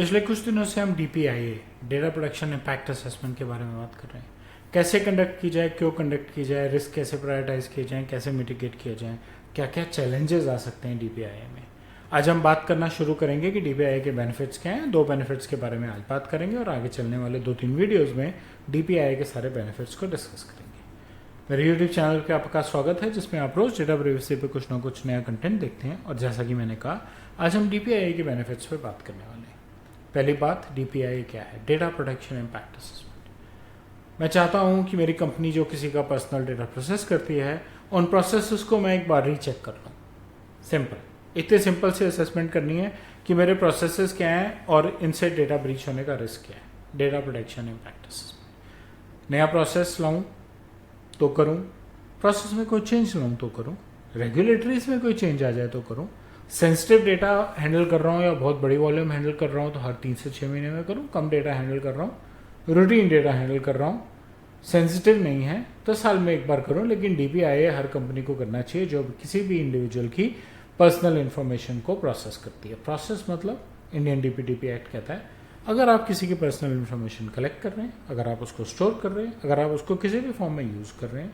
पिछले कुछ दिनों से हम DPIA data production impact assessment के बारे में बात कर रहे हैं। कैसे कंडक्ट की जाए, क्यों कंडक्ट की जाए, रिस्क कैसे प्रायोरिटाइज किए जाएँ, कैसे मिटिगेट किया जाए, क्या क्या चैलेंजेस आ सकते हैं DPIA में। आज हम बात करना शुरू करेंगे कि DPIA के बेनिफिट्स क्या हैं। 2 बेनिफिट्स के बारे में आज बात करेंगे और आगे चलने वाले 2-3 वीडियोज़ में DPIA के सारे बेनिफिट्स को डिस्कस करेंगे। मेरे YouTube चैनल पे आपका स्वागत है, जिसमें आप रोज़ डेटा प्रिवेसी पे कुछ ना कुछ नया कंटेंट देखते हैं। और जैसा कि मैंने कहा, आज हम DPIA के बेनिफिट्स पे बात करने वाले हैं। पहली बात, DPIA क्या है? Data protection impact assessment. मैं चाहता हूँ कि मेरी कंपनी जो किसी का पर्सनल डेटा प्रोसेस करती है, उन प्रोसेसेस को मैं एक बार रीचेक कर लूँ। सिंपल, इतने सिंपल से असेसमेंट करनी है कि मेरे प्रोसेसेस क्या हैं और इनसे डेटा ब्रीच होने का रिस्क क्या है। Data protection impact assessment. नया प्रोसेस लाऊं तो करूं, प्रोसेस में कोई चेंज लाऊं तो करूं, रेगुलेटरीज में कोई चेंज आ जाए तो करूं, सेंसिटिव डेटा हैंडल कर रहा हूं या बहुत बड़ी वॉल्यूम हैंडल कर रहा हूं तो हर 3 से 6 महीने में करूं, कम डेटा हैंडल कर रहा हूं, रूटीन डेटा हैंडल कर रहा हूं, सेंसिटिव नहीं है तो साल में एक बार करूं। लेकिन DPIA हर कंपनी को करना चाहिए जो किसी भी इंडिविजुअल की पर्सनल इन्फॉर्मेशन को प्रोसेस करती है। प्रोसेस मतलब इंडियन DPDP एक्ट कहता है, अगर आप किसी की पर्सनल इन्फॉर्मेशन कलेक्ट कर रहे हैं, अगर आप उसको स्टोर कर रहे हैं, अगर आप उसको किसी भी फॉर्म में यूज़ कर रहे हैं,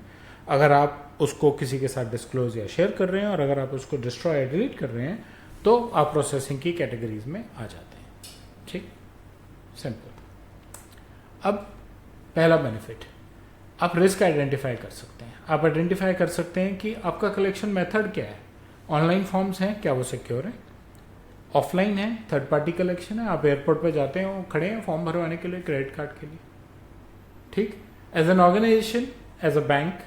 अगर आप उसको किसी के साथ डिस्क्लोज या शेयर कर रहे हैं और अगर आप उसको डिस्ट्रॉय या डिलीट कर रहे हैं, तो आप प्रोसेसिंग की कैटेगरीज में आ जाते हैं। ठीक, सिंपल। अब पहला बेनिफिट, आप रिस्क आइडेंटिफाई कर सकते हैं। आप आइडेंटिफाई कर सकते हैं कि आपका कलेक्शन मेथड क्या है। ऑनलाइन फॉर्म्स हैं, क्या वो सिक्योर है? ऑफलाइन है, थर्ड पार्टी कलेक्शन है, आप एयरपोर्ट पे जाते हैं, वो खड़े हैं फॉर्म भरवाने के लिए, क्रेडिट कार्ड के लिए। ठीक, as an organization, as a bank,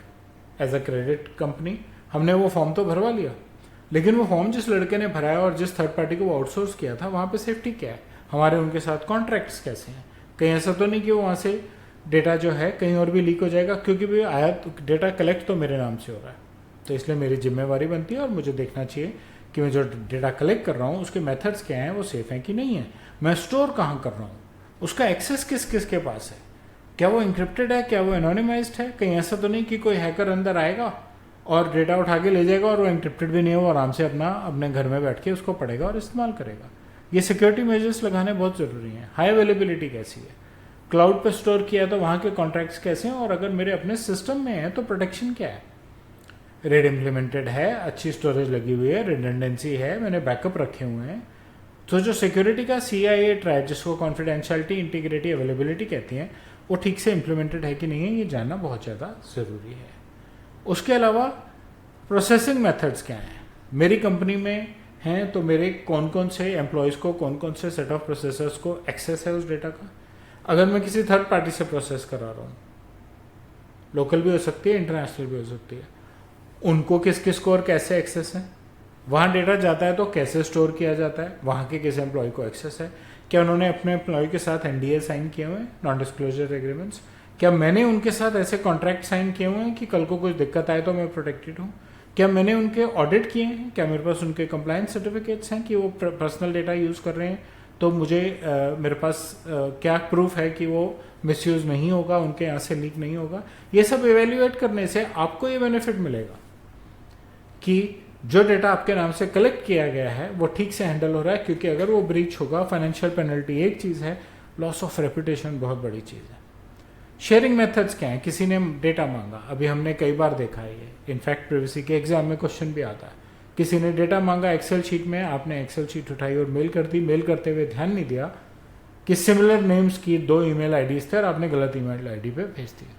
as a credit company, हमने वो फॉर्म तो भरवा लिया, लेकिन वो फॉर्म जिस लड़के ने भराया और जिस थर्ड पार्टी को आउटसोर्स किया था, वहाँ पे सेफ्टी क्या है, हमारे उनके साथ कॉन्ट्रैक्ट्स कैसे हैं। कहीं ऐसा तो नहीं कि वो वहाँ से डेटा जो है कहीं और भी लीक हो जाएगा, क्योंकि भी आया तो डेटा कलेक्ट तो मेरे नाम से हो रहा है, तो इसलिए मेरी जिम्मेवारी बनती है और मुझे देखना चाहिए कि मैं जो डेटा कलेक्ट कर रहा हूँ उसके मेथड्स क्या हैं, वो सेफ हैं कि नहीं है, मैं स्टोर कहाँ कर रहा हूँ, उसका एक्सेस किस किस के पास है, क्या वो इंक्रिप्टेड है, क्या वो एनोनिमाइज्ड है। कहीं ऐसा तो नहीं कि कोई हैकर अंदर आएगा और डेटा उठा के ले जाएगा और वो इंक्रिप्टेड भी नहीं है, वो आराम से अपने घर में बैठ के उसको पढ़ेगा और इस्तेमाल करेगा। ये सिक्योरिटी मेजर्स लगाने बहुत ज़रूरी हैं। हाई अवेलेबिलिटी कैसी है, क्लाउड पर स्टोर किया है तो वहाँ के कॉन्ट्रैक्ट्स कैसे हैं, और अगर मेरे अपने सिस्टम में है तो प्रोटेक्शन क्या है। रेड इम्प्लीमेंटेड है, अच्छी स्टोरेज लगी हुई है, रिडंडेंसी है, मैंने बैकअप रखे हुए हैं। तो जो सिक्योरिटी का CIA ट्राइब, जिसको कॉन्फिडेंशियलिटी, इंटीग्रिटी, अवेलेबिलिटी कहती हैं, वो ठीक से इम्प्लीमेंटेड है कि नहीं है, ये जानना बहुत ज़्यादा ज़रूरी है। उसके अलावा प्रोसेसिंग मेथड्स क्या हैं, मेरी कंपनी में हैं तो मेरे कौन कौन से एम्प्लॉयज़ को कौन कौन से सेट ऑफ प्रोसेसर्स को एक्सेस है उस डेटा का। अगर मैं किसी थर्ड पार्टी से प्रोसेस करा रहा हूँ, लोकल भी हो सकती है, इंटरनेशनल भी हो सकती है, उनको किस किस को और कैसे एक्सेस है, वहाँ डेटा जाता है तो कैसे स्टोर किया जाता है, वहाँ के किस एम्प्लॉय को एक्सेस है, क्या उन्होंने अपने एम्प्लॉय के साथ NDA साइन किए हुए हैं, नॉन डिस्क्लोजर एग्रीमेंट्स, क्या मैंने उनके साथ ऐसे कॉन्ट्रैक्ट साइन किए हुए हैं कि कल को कुछ दिक्कत आए तो मैं प्रोटेक्टेड हूँ, क्या मैंने उनके ऑडिट किए हैं, क्या मेरे पास उनके कंप्लायंस सर्टिफिकेट्स हैं कि वो पर्सनल डेटा यूज़ कर रहे हैं, तो मुझे मेरे पास क्या प्रूफ है कि वो मिसयूज़ नहीं होगा, उनके यहाँ से लीक नहीं होगा। ये सब इवेल्युएट करने से आपको ये बेनिफिट मिलेगा कि जो डेटा आपके नाम से कलेक्ट किया गया है वो ठीक से हैंडल हो रहा है, क्योंकि अगर वो ब्रीच होगा, फाइनेंशियल पेनल्टी एक चीज़ है, लॉस ऑफ रेपुटेशन बहुत बड़ी चीज़ है। शेयरिंग मेथड्स क्या है, किसी ने डेटा मांगा, अभी हमने कई बार देखा है ये, इनफैक्ट प्रिवेसी के एग्जाम में क्वेश्चन भी आता है, किसी ने डेटा मांगा एक्सेल शीट में, आपने एक्सेल शीट उठाई और मेल कर दी, मेल करते हुए ध्यान नहीं दिया कि सिमिलर नेम्स की 2 ईमेल आईडीज थे और आपने गलत ईमेल आईडी पे भेज दिया,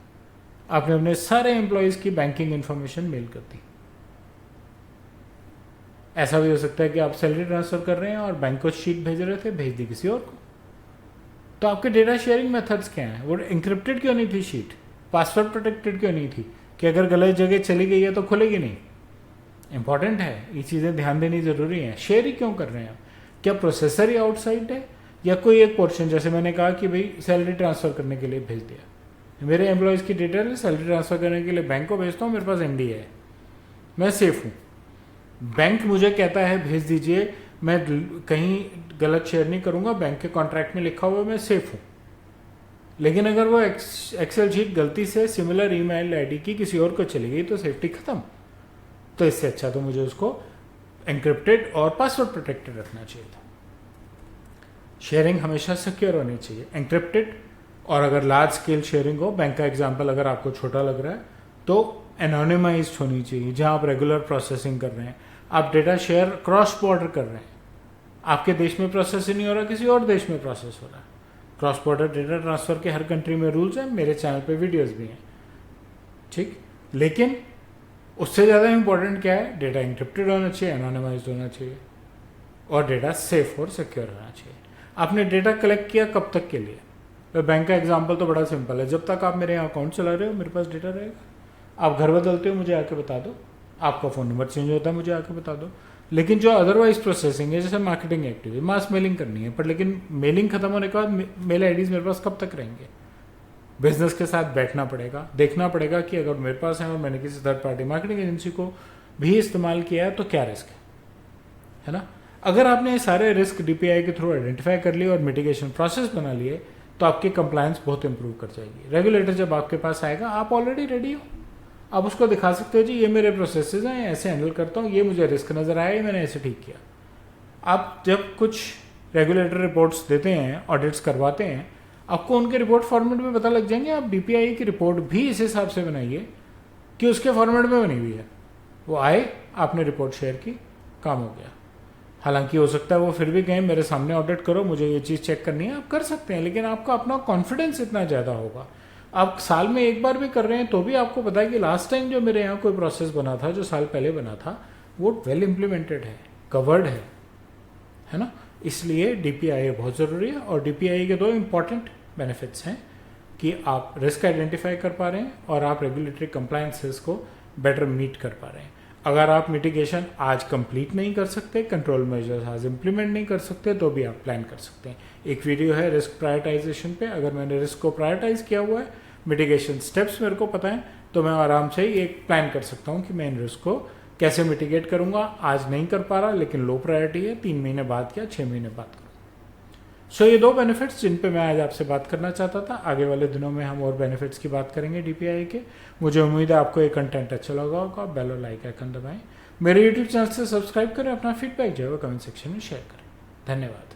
आपने अपने सारे एम्प्लॉयज़ की बैंकिंग इन्फॉर्मेशन मेल कर दी। ऐसा भी हो सकता है कि आप सैलरी ट्रांसफर कर रहे हैं और बैंक को शीट भेज रहे थे, भेज दी किसी और को। तो आपके डेटा शेयरिंग मेथड्स क्या हैं, वो इंक्रिप्टेड क्यों नहीं थी शीट, पासवर्ड प्रोटेक्टेड क्यों नहीं थी, कि अगर गलत जगह चली गई है तो खुलेगी नहीं। इंपॉर्टेंट है, ये चीज़ें ध्यान देनी जरूरी है। शेयर ही क्यों कर रहे हैं आप, क्या प्रोसेसर ही आउटसाइड है या कोई एक पोर्शन, जैसे मैंने कहा कि भाई सैलरी ट्रांसफर करने के लिए भेज दिया, मेरे एम्प्लॉयज़ की डिटेल है, सैलरी ट्रांसफर करने के लिए बैंक को भेजता हूँ, मेरे पास NDA है, मैं सेफ हूँ, बैंक मुझे कहता है भेज दीजिए, मैं कहीं गलत शेयर नहीं करूंगा, बैंक के कॉन्ट्रैक्ट में लिखा हुआ, मैं सेफ हूँ। लेकिन अगर वो एक्सेल शीट गलती से सिमिलर ईमेल आईडी की किसी और को चली गई तो सेफ्टी खत्म। तो इससे अच्छा तो मुझे उसको एन्क्रिप्टेड और पासवर्ड प्रोटेक्टेड रखना चाहिए था। शेयरिंग हमेशा सिक्योर होनी चाहिए, एंक्रिप्टेड, और अगर लार्ज स्केल शेयरिंग हो, बैंक का एग्जांपल अगर आपको छोटा लग रहा है तो एनोनिमाइज्ड होनी चाहिए, जहां आप रेगुलर प्रोसेसिंग कर रहे हैं, आप डेटा शेयर क्रॉस बॉर्डर कर रहे हैं, आपके देश में प्रोसेस ही नहीं हो रहा, किसी और देश में प्रोसेस हो रहा है। क्रॉस बॉर्डर डेटा ट्रांसफर के हर कंट्री में रूल्स हैं, मेरे चैनल पे वीडियोस भी हैं, ठीक। लेकिन उससे ज़्यादा इंपॉर्टेंट क्या है, डेटा इंक्रिप्टेड होना चाहिए, एनोनिमाइज्ड होना चाहिए, और डेटा सेफ और सिक्योर होना चाहिए। आपने डेटा कलेक्ट किया कब तक के लिए? तो बैंक का एग्जांपल तो बड़ा सिंपल है, जब तक आप मेरे यहाँ अकाउंट चला रहे हो मेरे पास डेटा रहेगा। आप घर बदलते हो मुझे आके बता दो, आपका फ़ोन नंबर चेंज होता है मुझे आके बता दो। लेकिन जो अदरवाइज प्रोसेसिंग है, जैसे मार्केटिंग एक्टिविटी, मास मेलिंग करनी है, पर लेकिन मेलिंग खत्म होने के बाद मेल आईडीज मेरे पास कब तक रहेंगे? बिजनेस के साथ बैठना पड़ेगा, देखना पड़ेगा कि अगर मेरे पास है और मैंने किसी थर्ड पार्टी मार्केटिंग एजेंसी को भी इस्तेमाल किया है तो क्या रिस्क है ना। अगर आपने ये सारे रिस्क डीपीआई के थ्रू आइडेंटिफाई कर लिए और मिटिगेशन प्रोसेस बना लिए तो आपकी कंप्लायंस बहुत इंप्रूव कर जाएगी। रेगुलेटर जब आपके पास आएगा आप ऑलरेडी रेडी हो, आप उसको दिखा सकते हो जी ये मेरे प्रोसेसेस हैं, ऐसे हैंडल करता हूँ, ये मुझे रिस्क नज़र आया, ये मैंने ऐसे ठीक किया। आप जब कुछ रेगुलेटर रिपोर्ट्स देते हैं, ऑडिट्स करवाते हैं, आपको उनके रिपोर्ट फॉर्मेट में पता लग जाएंगे। आप डीपीआई की रिपोर्ट भी इस हिसाब से बनाइए कि उसके फॉर्मेट में बनी हुई है, वो आए, आपने रिपोर्ट शेयर की, काम हो गया। हालांकि हो सकता है वो फिर भी कहें मेरे सामने ऑडिट करो, मुझे ये चीज़ चेक करनी है, आप कर सकते हैं, लेकिन आपका अपना कॉन्फिडेंस इतना ज़्यादा होगा। आप साल में एक बार भी कर रहे हैं तो भी आपको पता है कि लास्ट टाइम जो मेरे यहाँ कोई प्रोसेस बना था, जो साल पहले बना था, वो वेल इम्प्लीमेंटेड है, कवर्ड है ना। इसलिए डीपीआई बहुत ज़रूरी है। और डीपीआई के दो इम्पॉर्टेंट बेनिफिट्स हैं कि आप रिस्क आइडेंटिफाई कर पा रहे हैं और आप रेगुलेटरी कंप्लायंसेस को बेटर मीट कर पा रहे हैं। अगर आप मिटिगेशन आज कंप्लीट नहीं कर सकते, कंट्रोल मेजर्स आज इम्प्लीमेंट नहीं कर सकते, तो भी आप प्लान कर सकते हैं। एक वीडियो है रिस्क प्रायोरिटाइजेशन पे, अगर मैंने रिस्क को प्रायोरिटाइज किया हुआ है, मिटिगेशन स्टेप्स मेरे को पता है, तो मैं आराम से ही एक प्लान कर सकता हूँ कि मैं इन रिस्क को कैसे मिटिगेट करूँगा। आज नहीं कर पा रहा लेकिन लो प्रायोरिटी है, 3 महीने बाद या 6 महीने बाद करूँगा। सो ये दो बेनिफिट्स जिन पे मैं आज आपसे बात करना चाहता था। आगे वाले दिनों में हम और बेनिफिट्स की बात करेंगे डीपीआई के। मुझे उम्मीद है आपको ये कंटेंट अच्छा लगा होगा। बेल और लाइक आइकन दबाएं, मेरे यूट्यूब चैनल से सब्सक्राइब करें, अपना फीडबैक जो है वो कमेंट सेक्शन में शेयर करें। धन्यवाद।